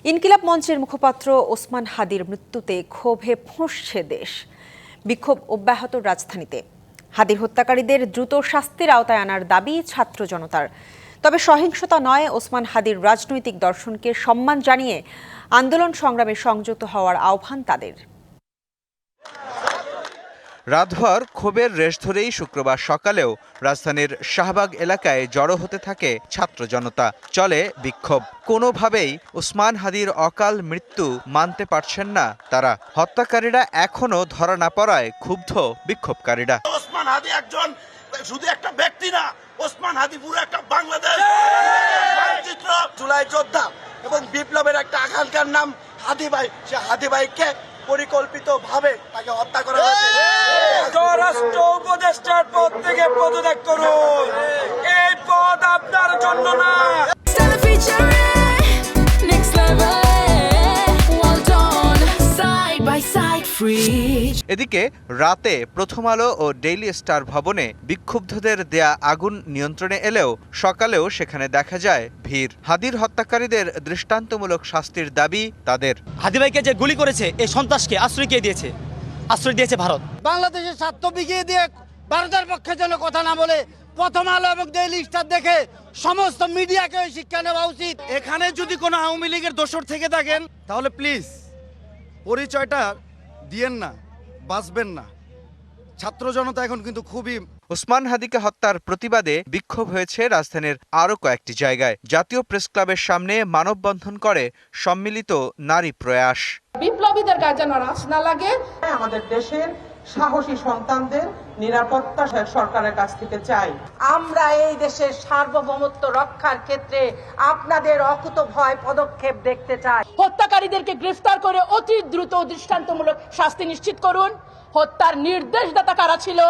ইনকিলাব মঞ্চের মুখপাত্র ওসমান হাদির মৃত্যুতে ক্ষোভে ফুঁসছে দেশ। বিক্ষোভ অব্যাহত রাজধানীতে। হাদির হত্যাকারীদের দ্রুত শাস্তির আওতায় আনার দাবি ছাত্র জনতার। তবে সহিংসতা নয়, ওসমান হাদির রাজনৈতিক দর্শনকে সম্মান জানিয়ে আন্দোলন সংগ্রামে সংযুক্ত হওয়ার আহ্বান তাদের। রাতভর ক্ষোভের রেশ ধরেই শুক্রবার সকালেও রাজধানীর শাহবাগ এলাকায় জড়ো হতে থাকে ছাত্র জনতা। চলে বিক্ষোভ। কোনোভাবেই ওসমান হাদির অকাল মৃত্যু মানতে পারছেন না তারা। হত্যাকারীরা এখনো ধরা না পড়ায় ক্ষুব্ধ বিক্ষোভকারীরা। ওসমান হাদি একজন শুধু একটা ব্যক্তি না, ওসমান হাদি পুরো একটা বাংলাদেশ মানচিত্র। জুলাই যোদ্ধা এবং বিপ্লবের একটা আকাঙ্ক্ষার নাম হাদি ভাই। সে হাদি ভাইকে পরিকল্পিতভাবে তাকে হত্যা করা হয়েছে। স্বরাষ্ট্র উপদেষ্টার পদ থেকে পদত্যাগ করুন। এই পদ আপনার জন্য না। এদিকে রাতে প্রথম আলো ও ডেইলি স্টার ভবনে বিক্ষুব্ধদের দেয়া আগুন নিয়ন্ত্রণে এলেও সকালেও সেখানে দেখা যায় ভিড়। হাদির হত্যাকারীদের দৃষ্টান্তমূলক শাস্তির দাবি তাদের। হাদি ভাইকে যে গুলি করেছে এই সন্ত্রাসকে আশ্রয় দিয়েছে ভারত। বাংলাদেশের স্বার্থ বিকিয়ে দিয়ে ভারতের পক্ষে যেন কথা না বলে প্রথম আলো এবং ডেইলি স্টার দেখে সমস্ত মিডিয়াকে শিক্ষা নেওয়া উচিত। এখানে যদি কোনো আওয়ামী লীগের দোসর থেকে থাকেন তাহলে প্লিজ পরিচয়টা দিয়েন না, বাঁচবেন না। ছাত্র জনতা এখন কিন্তু খুবই। ওসমান হাদিকে হত্যার প্রতিবাদে বিক্ষোভ হয়েছে রাজধানীর আরও কয়েকটি জায়গায়। জাতীয় প্রেস ক্লাবের সামনে মানববন্ধন করে সম্মিলিত নারী প্রয়াস। বিপ্লবীদের গায়ে যেন রাশ না লাগে। আমাদের দেশের সাহসী সন্তানদের নিরাপত্তা সরকারের কাছ থেকে চাই। আমরা এই দেশের সার্বভৌমত্ব রক্ষার ক্ষেত্রে আপনাদের অকুতোভয় পদক্ষেপ দেখতে চাই। হত্যাকারীদেরকে গ্রেফতার করে অতি দ্রুত দৃষ্টান্তমূলক শাস্তি নিশ্চিত করুন। হত্যার নির্দেশদাতা কারা ছিল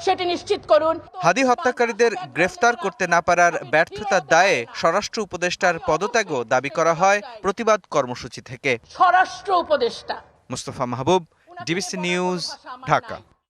সেটি নিশ্চিত করুন। হাদি হত্যাকারীদের গ্রেফতার করতে না পারার ব্যর্থতার দায়ে স্বরাষ্ট্র উপদেষ্টার পদত্যাগও দাবি করা হয় প্রতিবাদ কর্মসূচি থেকে। স্বরাষ্ট্র উপদেষ্টা মুস্তফা মাহবুব, ডিবিসি নিউজ, ঢাকা।